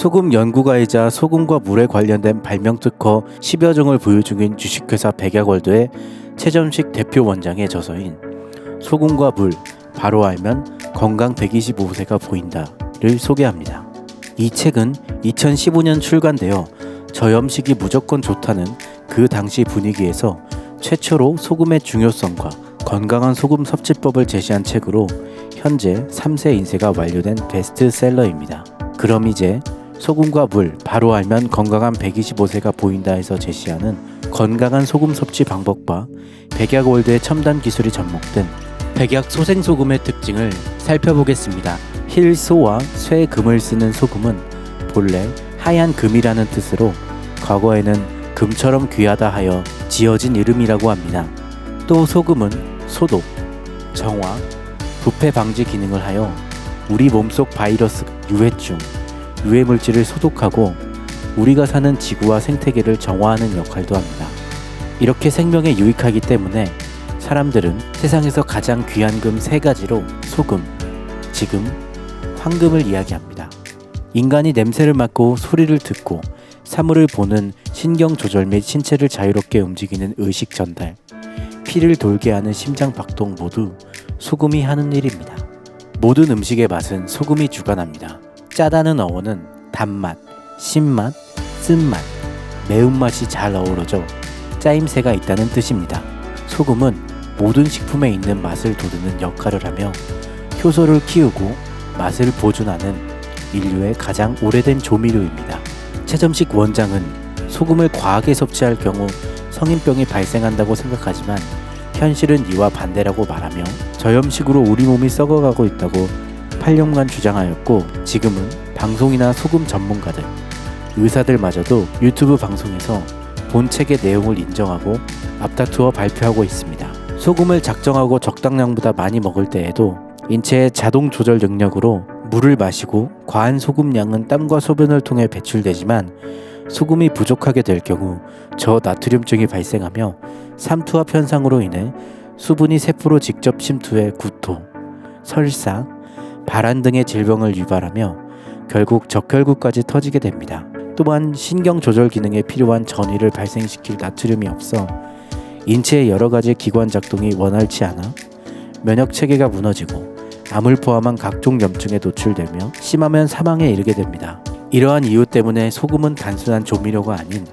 소금 연구가이자 소금과 물에 관련된 발명 특허 10여 종을 보유 중인 주식회사 백약월드의 최점식 대표 원장의 저서인 소금과 물, 바로 알면 건강 125세가 보인다를 소개합니다. 이 책은 2015년 출간되어 저염식이 무조건 좋다는 그 당시 분위기에서 최초로 소금의 중요성과 건강한 소금 섭취법을 제시한 책으로 현재 3세 인쇄가 완료된 베스트셀러입니다. 그럼 이제 소금과 물, 바로 알면 건강한 125세가 보인다에서 제시하는 건강한 소금 섭취 방법과 백약월드의 첨단 기술이 접목된 백약 소생소금의 특징을 살펴보겠습니다. 힐소와 쇠금을 쓰는 소금은 본래 하얀 금이라는 뜻으로 과거에는 금처럼 귀하다 하여 지어진 이름이라고 합니다. 또 소금은 소독, 정화, 부패 방지 기능을 하여 우리 몸속 바이러스, 유해충, 유해물질을 소독하고 우리가 사는 지구와 생태계를 정화하는 역할도 합니다. 이렇게 생명에 유익하기 때문에 사람들은 세상에서 가장 귀한 금 3가지로 소금, 지금, 황금을 이야기합니다. 인간이 냄새를 맡고 소리를 듣고 사물을 보는 신경 조절 및 신체를 자유롭게 움직이는 의식 전달, 피를 돌게 하는 심장 박동 모두 소금이 하는 일입니다. 모든 음식의 맛은 소금이 주관합니다. 짜다는 어원은 단맛, 신맛, 쓴맛, 매운맛이 잘 어우러져 짜임새가 있다는 뜻입니다. 소금은 모든 식품에 있는 맛을 돋우는 역할을 하며 효소를 키우고 맛을 보존하는 인류의 가장 오래된 조미료입니다. 최점식 원장은 소금을 과하게 섭취할 경우 성인병이 발생한다고 생각하지만 현실은 이와 반대라고 말하며 저염식으로 우리 몸이 썩어가고 있다고 8년간 주장하였고, 지금은 방송이나 소금 전문가들, 의사들마저도 유튜브 방송에서 본 책의 내용을 인정하고 앞다투어 발표하고 있습니다. 소금을 작정하고 적당량보다 많이 먹을 때에도 인체의 자동 조절 능력으로 물을 마시고 과한 소금량은 땀과 소변을 통해 배출되지만 소금이 부족하게 될 경우 저나트륨증이 발생하며 삼투압 현상으로 인해 수분이 세포로 직접 침투해 구토, 설사, 발한 등의 질병을 유발하며 결국 적혈구까지 터지게 됩니다. 또한 신경 조절 기능에 필요한 전이를 발생시킬 나트륨이 없어 인체의 여러 가지 기관 작동이 원활치 않아 면역 체계가 무너지고 암을 포함한 각종 염증에 노출되며 심하면 사망에 이르게 됩니다. 이러한 이유 때문에 소금은 단순한 조미료가 아닌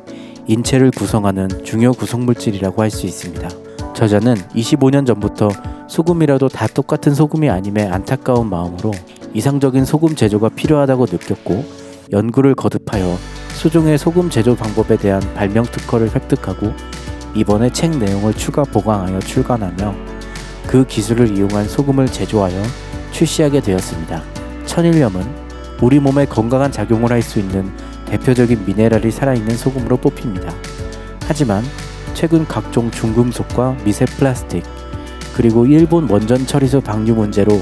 인체를 구성하는 중요 구성물질이라고 할 수 있습니다. 저자는 25년 전부터 소금이라도 다 똑같은 소금이 아님에 안타까운 마음으로 이상적인 소금 제조가 필요하다고 느꼈고 연구를 거듭하여 수종의 소금 제조 방법에 대한 발명 특허를 획득하고 이번에 책 내용을 추가 보강하여 출간하며 그 기술을 이용한 소금을 제조하여 출시하게 되었습니다. 천일염은 우리 몸에 건강한 작용을 할 수 있는 대표적인 미네랄이 살아있는 소금으로 뽑힙니다. 하지만 최근 각종 중금속과 미세 플라스틱, 그리고 일본 원전 처리소 방류 문제로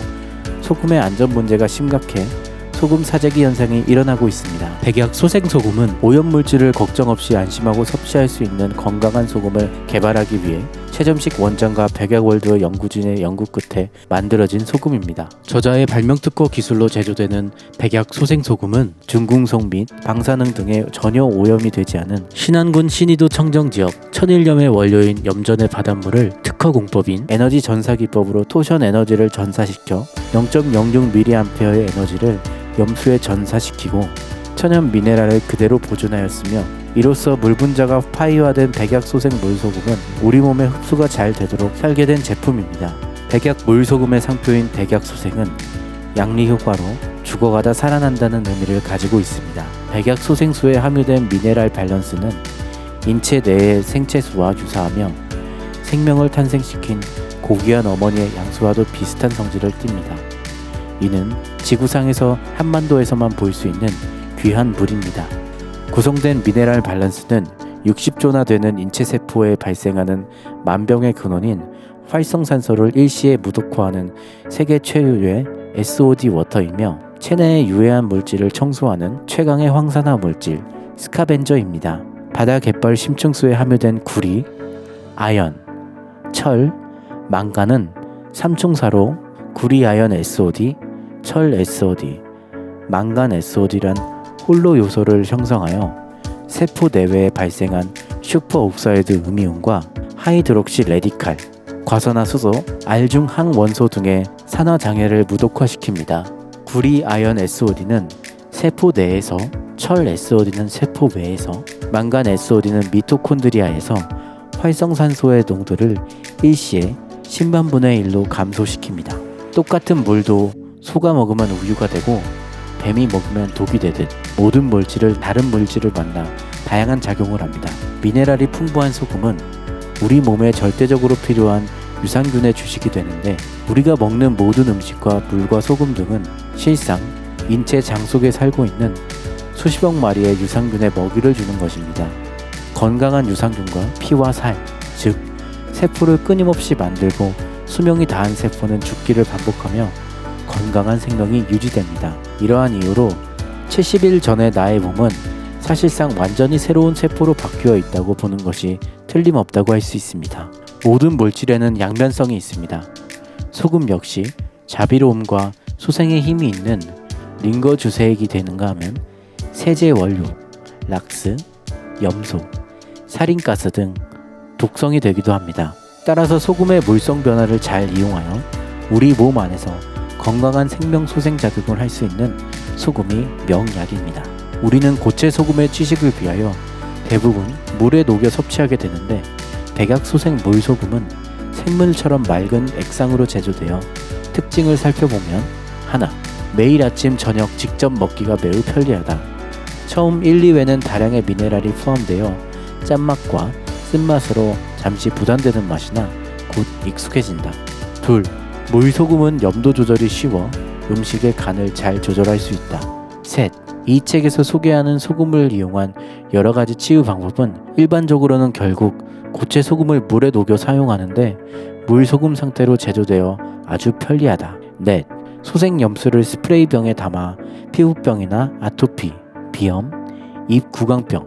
소금의 안전 문제가 심각해 소금 사재기 현상이 일어나고 있습니다. 백약 소생소금은 오염물질을 걱정 없이 안심하고 섭취할 수 있는 건강한 소금을 개발하기 위해 최점식 원장과 백약월드의 연구진의 연구 끝에 만들어진 소금입니다. 저자의 발명특허 기술로 제조되는 백약 소생소금은 중궁속 및 방사능 등에 전혀 오염이 되지 않은 신안군 신의도 청정지역 천일염의 원료인 염전의 바닷물을 특허 공법인 에너지 전사기법으로 토션 에너지를 전사시켜 0.06mA의 에너지를 염수에 전사시키고 천연 미네랄을 그대로 보존하였으며 이로써 물 분자가 파이화된 백약 소생 물소금은 우리 몸에 흡수가 잘 되도록 설계된 제품입니다. 백약 물소금의 상표인 백약 소생은 양리 효과로 죽어가다 살아난다는 의미를 가지고 있습니다. 백약 소생수에 함유된 미네랄 밸런스는 인체 내의 생체수와 유사하며 생명을 탄생시킨 고귀한 어머니의 양수와도 비슷한 성질을 띱니다. 이는 지구상에서 한반도에서만 볼 수 있는 귀한 물입니다. 구성된 미네랄 밸런스는 60조나 되는 인체 세포에 발생하는 만병의 근원인 활성산소를 일시에 무독화하는 세계 최유의 SOD 워터이며 체내의 유해한 물질을 청소하는 최강의 황산화 물질 스카벤저입니다. 바다 갯벌 심층수에 함유된 구리, 아연, 철, 망간은 삼총사로 구리 아연 SOD, 철 SOD, 망간 SOD란 홀로 요소를 형성하여 세포 내외에 발생한 슈퍼옥사이드 음이온과 하이드록시 레디칼, 과산화수소, 알중 항원소 등의 산화장애를 무독화시킵니다. 구리 아연 SOD는 세포 내에서, 철 SOD는 세포 외에서, 망간 SOD는 미토콘드리아에서 활성산소의 농도를 일시에 10만 분의 1로 감소시킵니다. 똑같은 물도 소가 먹으면 우유가 되고 뱀이 먹으면 독이 되듯 모든 물질을 다른 물질을 만나 다양한 작용을 합니다. 미네랄이 풍부한 소금은 우리 몸에 절대적으로 필요한 유산균의 주식이 되는데, 우리가 먹는 모든 음식과 물과 소금 등은 실상 인체 장 속에 살고 있는 수십억 마리의 유산균의 먹이를 주는 것입니다. 건강한 유산균과 피와 살, 즉 세포를 끊임없이 만들고 수명이 다한 세포는 죽기를 반복하며 건강한 생명이 유지됩니다. 이러한 이유로 70일 전의 나의 몸은 사실상 완전히 새로운 세포로 바뀌어 있다고 보는 것이 틀림없다고 할 수 있습니다. 모든 물질에는 양면성이 있습니다. 소금 역시 자비로움과 소생의 힘이 있는 링거 주세액이 되는가 하면 세제 원료, 락스, 염소, 살인가스 등 독성이 되기도 합니다. 따라서 소금의 물성 변화를 잘 이용하여 우리 몸 안에서 건강한 생명 소생 작용을 할 수 있는 소금이 명약입니다. 우리는 고체 소금의 취식을 위하여 대부분 물에 녹여 섭취하게 되는데, 백약 소생 물소금은 생물처럼 맑은 액상으로 제조되어 특징을 살펴보면 하나, 매일 아침 저녁 직접 먹기가 매우 편리하다. 처음 1, 2회는 다량의 미네랄이 포함되어 짠맛과 쓴맛으로 잠시 부담되는 맛이나 곧 익숙해진다. 둘, 물소금은 염도 조절이 쉬워 음식의 간을 잘 조절할 수 있다. 셋, 이 책에서 소개하는 소금을 이용한 여러 가지 치유 방법은 일반적으로는 결국 고체 소금을 물에 녹여 사용하는데, 물소금 상태로 제조되어 아주 편리하다. 넷, 소생 염수를 스프레이병에 담아 피부병이나 아토피, 비염, 입 구강병,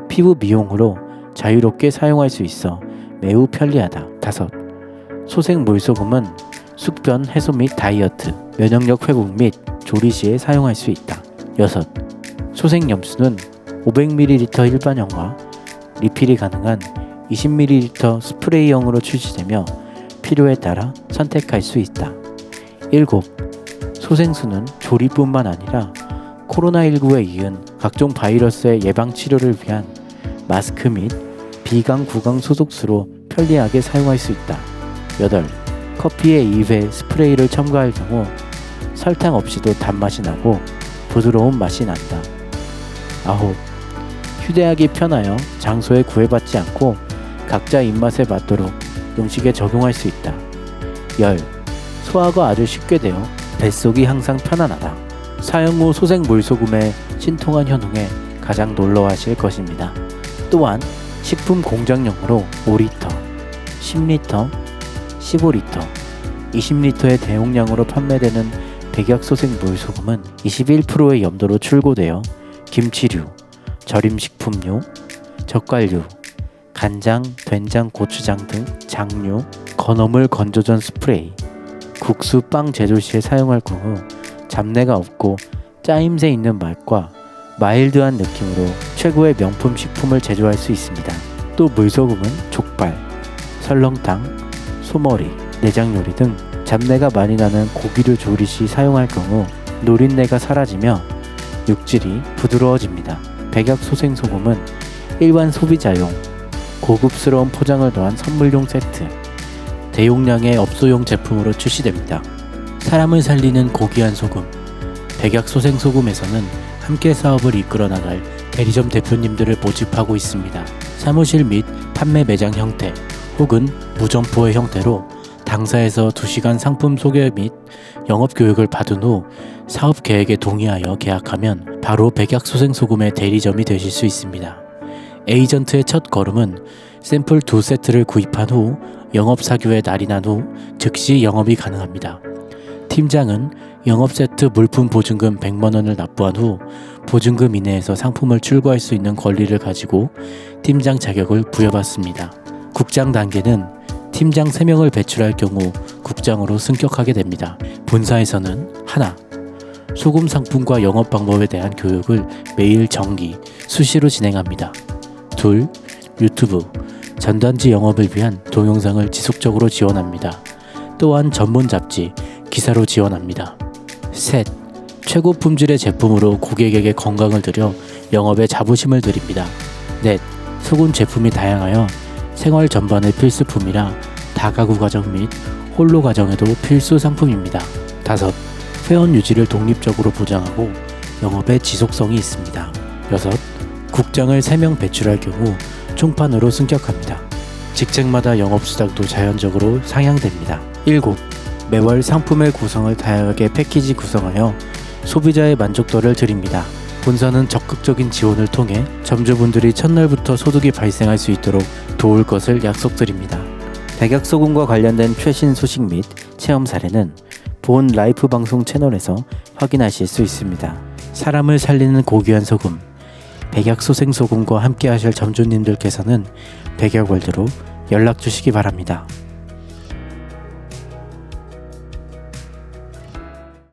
피부 미용으로 자유롭게 사용할 수 있어 매우 편리하다. 다섯, 소생 물소금은 숙변 해소 및 다이어트, 면역력 회복 및 조리 시에 사용할 수 있다. 여섯, 소생 염수는 500ml 일반형과 리필이 가능한 20ml 스프레이형으로 출시되며 필요에 따라 선택할 수 있다. 일곱, 소생수는 조리뿐만 아니라 코로나19에 이은 각종 바이러스의 예방 치료를 위한 마스크 및 비강 구강 소독수로 편리하게 사용할 수 있다. 8. 커피에 2회 스프레이를 첨가할 경우 설탕 없이도 단맛이 나고 부드러운 맛이 난다. 9. 휴대하기 편하여 장소에 구애받지 않고 각자 입맛에 맞도록 음식에 적용할 수 있다. 10. 소화가 아주 쉽게 되어 뱃속이 항상 편안하다. 사용 후 소생 물소금의 신통한 효능에 가장 놀라워하실 것입니다. 또한 식품 공장용으로 5리터, 10리터, 15리터, 20리터의 대용량으로 판매되는 백약 소생 물소금은 21%의 염도로 출고되어 김치류, 절임식품류, 젓갈류, 간장, 된장, 고추장 등 장류, 건어물 건조전 스프레이, 국수, 빵 제조 시에 사용할 경우 잡내가 없고 짜임새 있는 맛과 마일드한 느낌으로 최고의 명품 식품을 제조할 수 있습니다. 또 물소금은 족발, 설렁탕, 소머리, 내장 요리 등 잡내가 많이 나는 고기를 조리 시 사용할 경우 노린내가 사라지며 육질이 부드러워집니다. 백약 소생 소금은 일반 소비자용, 고급스러운 포장을 더한 선물용 세트, 대용량의 업소용 제품으로 출시됩니다. 사람을 살리는 고귀한 소금, 백약 소생 소금에서는 함께 사업을 이끌어 나갈 대리점 대표님들을 모집하고 있습니다. 사무실 및 판매 매장 형태 혹은 무점포의 형태로 당사에서 2시간 상품 소개 및 영업 교육을 받은 후 사업 계획에 동의하여 계약하면 바로 백약 소생 소금의 대리점이 되실 수 있습니다. 에이전트의 첫 걸음은 샘플 2세트를 구입한 후 영업 사교에 날인한 후 즉시 영업이 가능합니다. 팀장은 영업 세트 물품 보증금 100만원을 납부한 후 보증금 이내에서 상품을 출고할 수 있는 권리를 가지고 팀장 자격을 부여받습니다. 국장 단계는 팀장 3명을 배출할 경우 국장으로 승격하게 됩니다. 본사에서는 하나, 소금 상품과 영업 방법에 대한 교육을 매일 정기, 수시로 진행합니다. 둘, 유튜브, 전단지 영업을 위한 동영상을 지속적으로 지원합니다. 또한 전문 잡지, 기사로 지원합니다. 셋, 최고 품질의 제품으로 고객에게 건강을 드려 영업에 자부심을 드립니다. 넷, 소금 제품이 다양하여 생활 전반의 필수품이라 다가구 과정 및 홀로 과정에도 필수 상품입니다. 다섯, 회원 유지를 독립적으로 보장하고 영업에 지속성이 있습니다. 여섯, 국장을 3명 배출할 경우 총판으로 승격합니다. 직책마다 영업수당도 자연적으로 상향됩니다. 7. 매월 상품의 구성을 다양하게 패키지 구성하여 소비자의 만족도를 드립니다. 본사는 적극적인 지원을 통해 점주분들이 첫날부터 소득이 발생할 수 있도록 도울 것을 약속드립니다. 백약소금과 관련된 최신 소식 및 체험 사례는 본 라이프 방송 채널에서 확인하실 수 있습니다. 사람을 살리는 고귀한 소금, 백약소생소금과 함께 하실 점주님들께서는 백약월드로 연락 주시기 바랍니다.